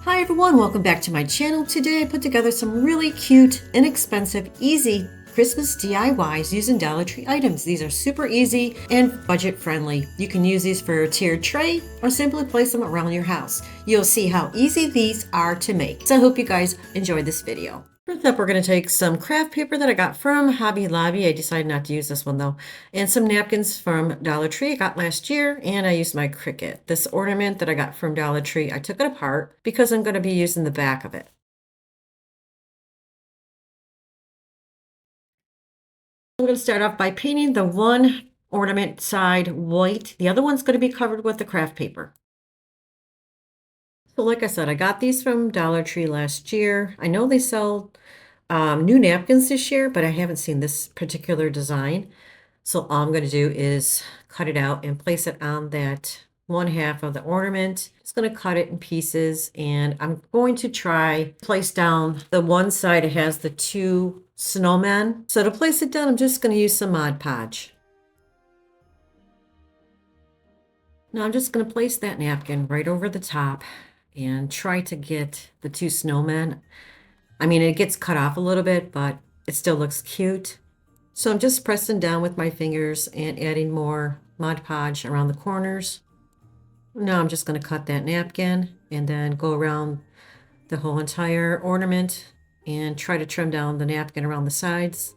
Hi everyone, welcome back to my channel. Today I put together some really cute, inexpensive, easy Christmas DIYs using Dollar Tree items. These are super easy and budget friendly. You can use these for a tiered tray or simply place them around your house. You'll see how easy these are to make. So I hope you guys enjoyed this video. First up, we're going to take some craft paper that I got from Hobby Lobby. I decided not to use this one though. And some napkins from Dollar Tree I got last year, and I used my Cricut. This ornament that I got from Dollar Tree, I took it apart because I'm going to be using the back of it. I'm going to start off by painting the one ornament side white. The other one's going to be covered with the craft paper. So like I said, I got these from Dollar Tree last year. I know they sell new napkins this year, but I haven't seen this particular design. So all I'm going to do is cut it out and place it on that one half of the ornament. Just going to cut it in pieces, and I'm going to try place down the one side. It has the two snowmen. So to place it down, I'm just going to use some Mod Podge. Now I'm just going to place that napkin right over the top and try to get the two snowmen. I mean, it gets cut off a little bit, but it still looks cute. So I'm just pressing down with my fingers and adding more Mod Podge around the corners. Now I'm just going to cut that napkin and then go around the whole entire ornament and try to trim down the napkin around the sides.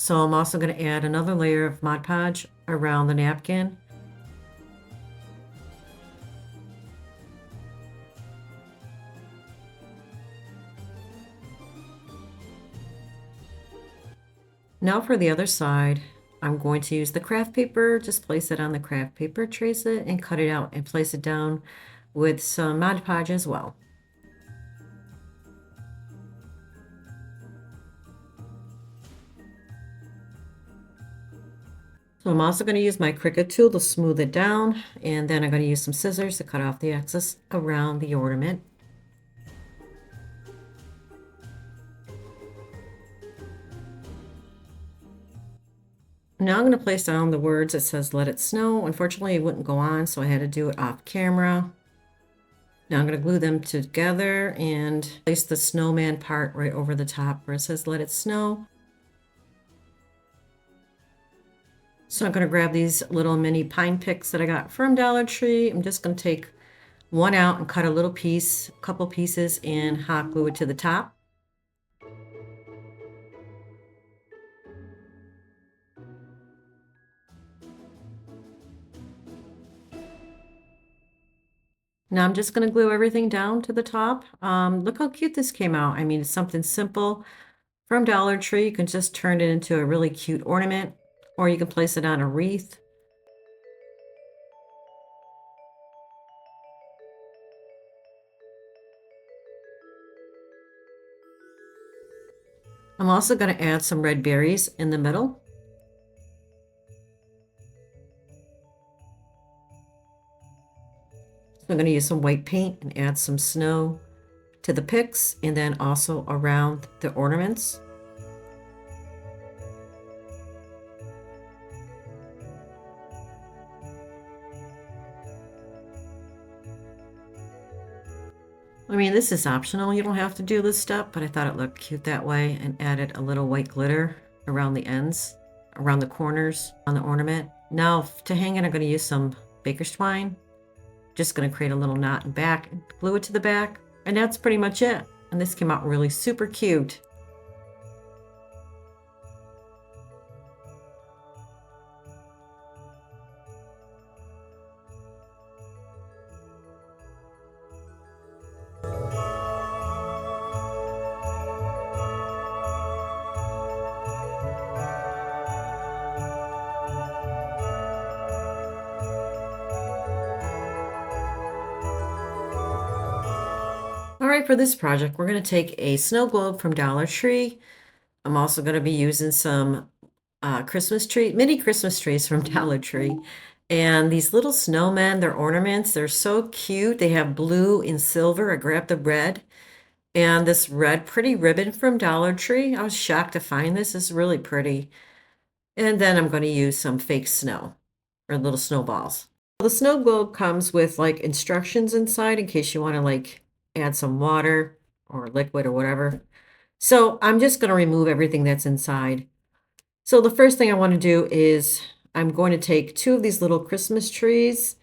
So I'm also going to add another layer of Mod Podge around the napkin. Now for the other side, I'm going to use the craft paper, just place it on the craft paper, trace it, and cut it out and place it down with some Mod Podge as well. So I'm also going to use my Cricut tool to smooth it down, and then I'm going to use some scissors to cut off the excess around the ornament. Now I'm going to place down the words that says "Let It Snow." Unfortunately, it wouldn't go on, so I had to do it off camera. Now I'm going to glue them together and place the snowman part right over the top where it says "Let It Snow." So I'm going to grab these little mini pine picks that I got from Dollar Tree. I'm just going to take one out and cut a little piece, a couple pieces, and hot glue it to the top. Now I'm just going to glue everything down to the top. Look how cute this came out. I mean, it's something simple from Dollar Tree. You can just turn it into a really cute ornament, or you can place it on a wreath. I'm also going to add some red berries in the middle. I'm going to use some white paint and add some snow to the picks and then also around the ornaments. I mean, this is optional. You don't have to do this step, but I thought it looked cute that way and added a little white glitter around the ends, around the corners on the ornament. Now to hang it, I'm going to use some baker's twine. Just going to create a little knot in back and glue it to the back. And that's pretty much it. And this came out really super cute. All right, for this project, we're going to take a snow globe from Dollar Tree. I'm also going to be using some mini Christmas trees from Dollar Tree. And these little snowmen, they're ornaments. They're so cute. They have blue and silver. I grabbed the red And this red pretty ribbon from Dollar Tree. I was shocked to find this. It's really pretty. And then I'm going to use some fake snow or little snowballs. The snow globe comes with like instructions inside in case you want to like add some water or liquid or whatever. So I'm just going to remove everything that's inside. So the first thing I want to do is I'm going to take two of these little Christmas trees.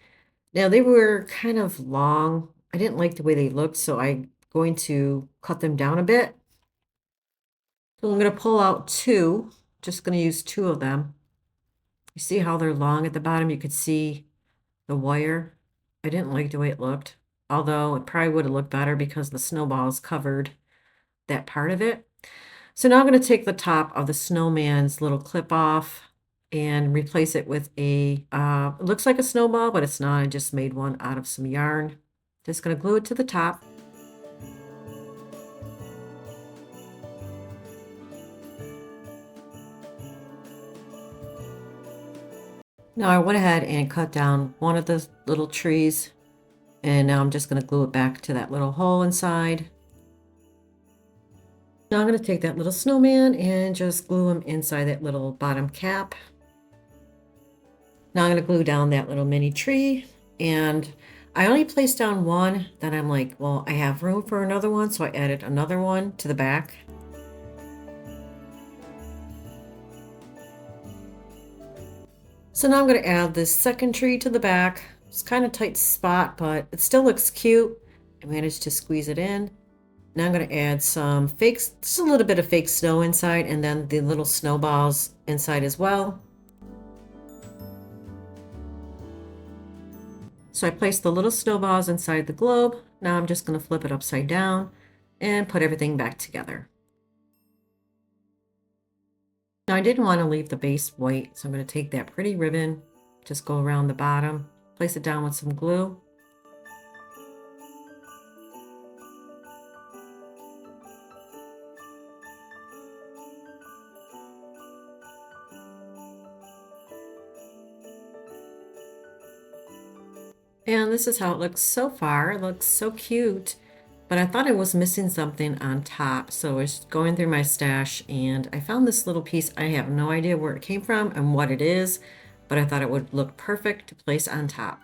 Now they were kind of long. I didn't like the way they looked, so I'm going to cut them down a bit. So I'm going to pull out two, just going to use two of them. You see how they're long at the bottom? You could see the wire. I didn't like the way it looked, although it probably would have looked better because the snowballs covered that part of it. So now I'm going to take the top of the snowman's little clip off and replace it with a, it looks like a snowball, but it's not. I just made one out of some yarn. Just going to glue it to the top. Now I went ahead and cut down one of the little trees, and now I'm just going to glue it back to that little hole inside. Now I'm going to take that little snowman and just glue him inside that little bottom cap. Now I'm going to glue down that little mini tree, and I only placed down one. Then I'm like, well, I have room for another one, so I added another one to the back. So now I'm going to add this second tree to the back. It's kind of tight spot, but it still looks cute. I managed to squeeze it in. Now I'm going to add some fake, just a little bit of fake snow inside, and then the little snowballs inside as well. So I placed the little snowballs inside the globe. Now I'm just going to flip it upside down and put everything back together. Now I didn't want to leave the base white, so I'm going to take that pretty ribbon, just go around the bottom, place it down with some glue. And this is how it looks so far. It looks so cute, but I thought I was missing something on top. So I was going through my stash and I found this little piece. I have no idea where it came from and what it is, but I thought it would look perfect to place on top.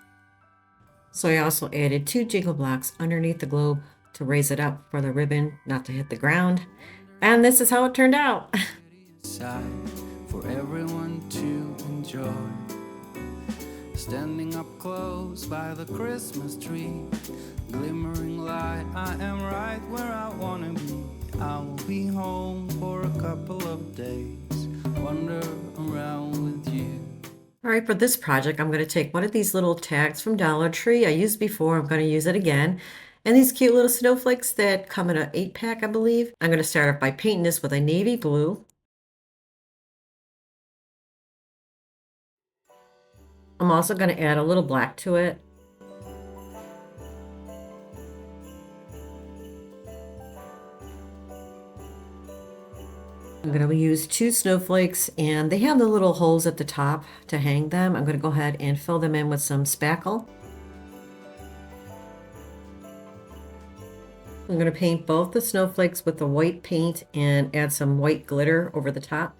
So I also added two jingle blocks underneath the globe to raise it up for the ribbon not to hit the ground. And this is how it turned out. For everyone to enjoy. Standing up close by the Christmas tree, glimmering light, I am right where I wanna be. I will be home for a couple of days, wander around with you. All right, for this project, I'm going to take one of these little tags from Dollar Tree. I used before, I'm going to use it again. And these cute little snowflakes that come in an 8-pack, I believe. I'm going to start off by painting this with a navy blue. I'm also going to add a little black to it. I'm going to use two snowflakes, and they have the little holes at the top to hang them. I'm going to go ahead and fill them in with some spackle. I'm going to paint both the snowflakes with the white paint and add some white glitter over the top.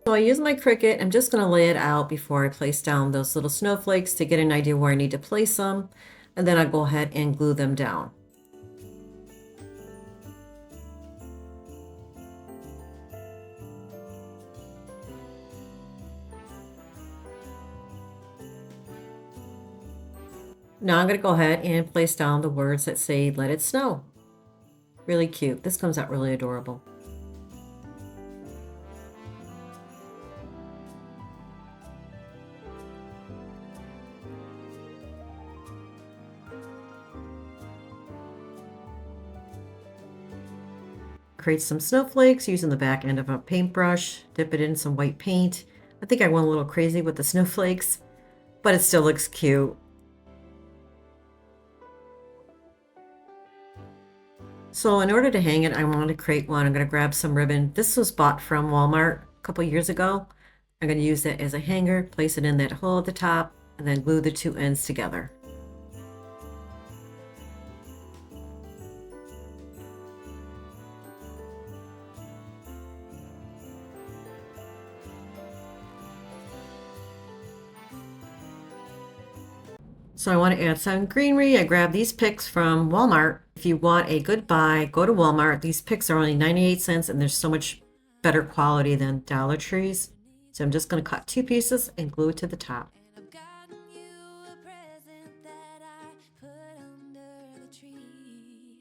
So I use my Cricut. I'm just going to lay it out before I place down those little snowflakes to get an idea where I need to place them. And then I'll go ahead and glue them down. Now I'm going to go ahead and place down the words that say, "Let it snow." Really cute. This comes out really adorable. Create some snowflakes using the back end of a paintbrush, dip it in some white paint. I think I went a little crazy with the snowflakes, but it still looks cute. So in order to hang it, I want to create one. I'm going to grab some ribbon. This was bought from Walmart a couple years ago. I'm going to use that as a hanger, place it in that hole at the top, and then glue the two ends together. So I want to add some greenery. I grabbed these picks from Walmart. If you want a good buy, go to Walmart. These picks are only 98 cents and they're so much better quality than Dollar Tree's. So I'm just going to cut 2 pieces and glue it to the top. I've gotten you a present that I put under the tree.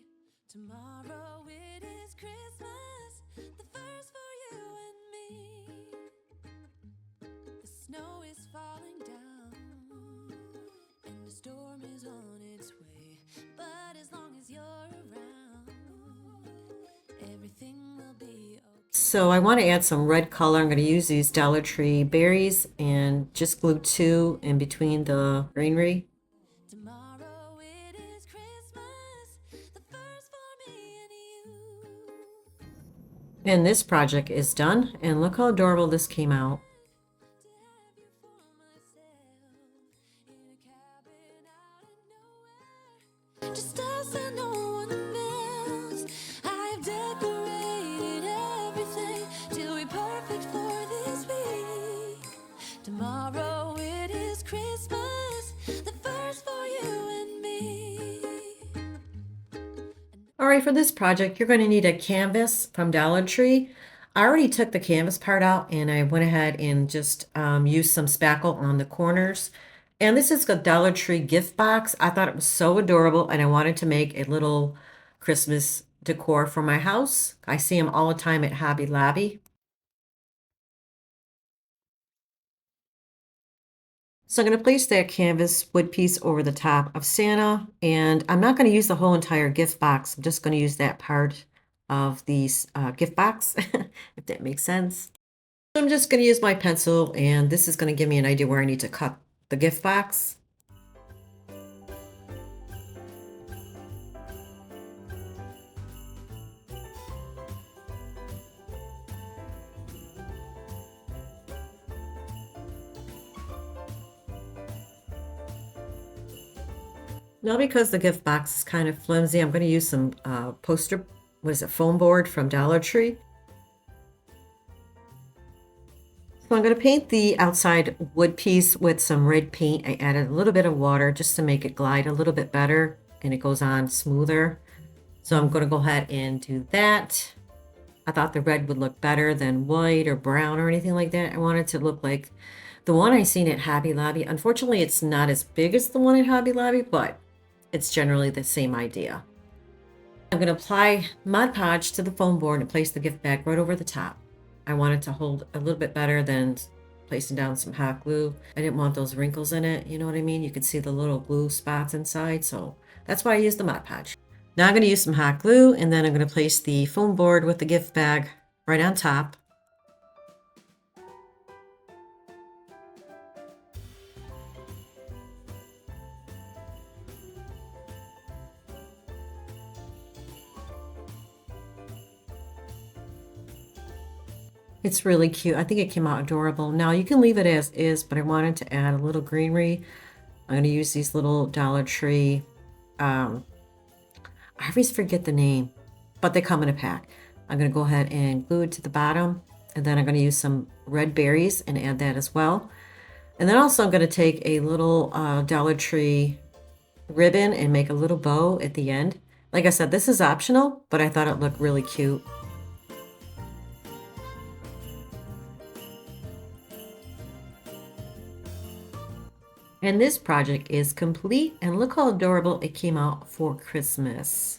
Tomorrow it is Christmas, the first for you and me. The snow is falling down, and the storm is on its way. But as long as you're around, everything will be okay. So I want to add some red color. I'm going to use these Dollar Tree berries and just glue 2 in between the greenery. Tomorrow it is Christmas, the first for me and you. And this project is done. And look how adorable this came out. To have you for myself in a cabin out of nowhere, just us and no one else. I've decorated everything to be perfect for this week. Tomorrow it is Christmas, the first for you and me. All right, for this project, you're going to need a canvas from Dollar Tree. I already took the canvas part out and I went ahead and just used some spackle on the corners. And this is a Dollar Tree gift box. I thought it was so adorable and I wanted to make a little Christmas decor for my house. I see them all the time at Hobby Lobby. So I'm going to place that canvas wood piece over the top of Santa, and I'm not going to use the whole entire gift box. I'm just going to use that part of the gift box, if that makes sense. So I'm just going to use my pencil, and this is going to give me an idea where I need to cut the gift box. Now, because the gift box is kind of flimsy, I'm going to use some foam board from Dollar Tree. So I'm going to paint the outside wood piece with some red paint. I added a little bit of water just to make it glide a little bit better and it goes on smoother. So I'm going to go ahead and do that. I thought the red would look better than white or brown or anything like that. I wanted to look like the one I seen at Hobby Lobby. Unfortunately, it's not as big as the one at Hobby Lobby, but it's generally the same idea. I'm going to apply Mod Podge to the foam board and place the gift bag right over the top. I want it to hold a little bit better than placing down some hot glue. I didn't want those wrinkles in it, you know what I mean? You can see the little glue spots inside, so that's why I used the Mod Podge. Now I'm going to use some hot glue, and then I'm going to place the foam board with the gift bag right on top. It's really cute. I think it came out adorable. Now you can leave it as is, but I wanted to add a little greenery. I'm going to use these little Dollar Tree. I always forget the name, but they come in a pack. I'm going to go ahead and glue it to the bottom, and then I'm going to use some red berries and add that as well. And then also I'm going to take a little Dollar Tree ribbon and make a little bow at the end. Like I said, this is optional, but I thought it looked really cute. And this project is complete, and look how adorable it came out for Christmas.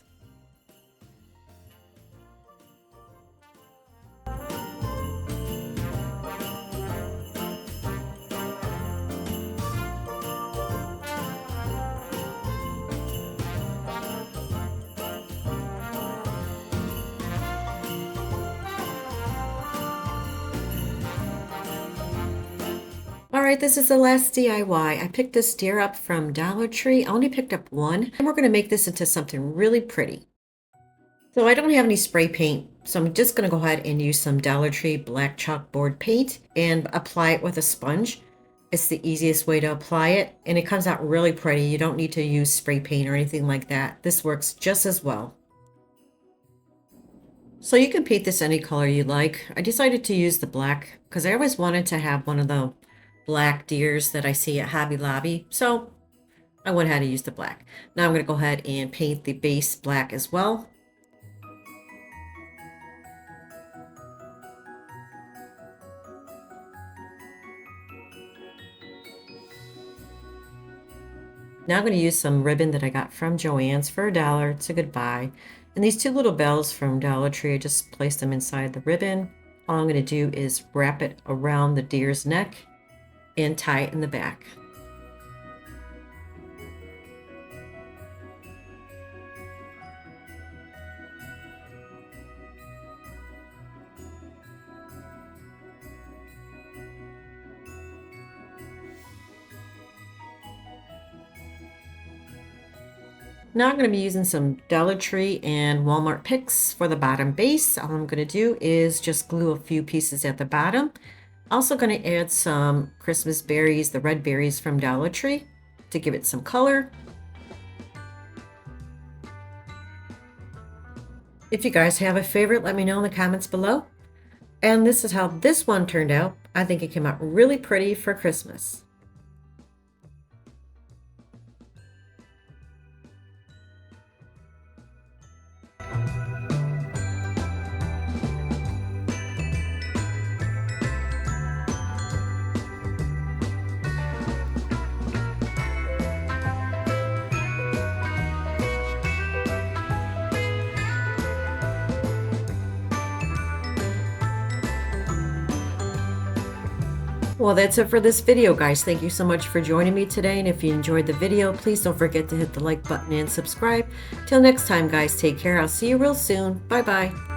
All right, this is the last DIY. I picked this deer up from Dollar Tree. I only picked up one, and we're going to make this into something really pretty. So I don't have any spray paint, so I'm just going to go ahead and use some Dollar Tree black chalkboard paint and apply it with a sponge. It's the easiest way to apply it, and it comes out really pretty. You don't need to use spray paint or anything like that. This works just as well. So you can paint this any color you like. I decided to use the black because I always wanted to have one of the black deers that I see at Hobby Lobby. So I went ahead and used the black. Now I'm going to go ahead and paint the base black as well. Now I'm going to use some ribbon that I got from Joann's for $1. It's a good buy. And these two little bells from Dollar Tree, I just placed them inside the ribbon. All I'm going to do is wrap it around the deer's neck and tie it in the back. Now I'm going to be using some Dollar Tree and Walmart picks for the bottom base. All I'm going to do is just glue a few pieces at the bottom. Also going to add some Christmas berries, the red berries from Dollar Tree, to give it some color. If you guys have a favorite, let me know in the comments below. And this is how this one turned out. I think it came out really pretty for Christmas. Well, that's it for this video, guys. Thank you so much for joining me today. And if you enjoyed the video, please don't forget to hit the like button and subscribe. Till next time, guys, take care. I'll see you real soon. Bye-bye.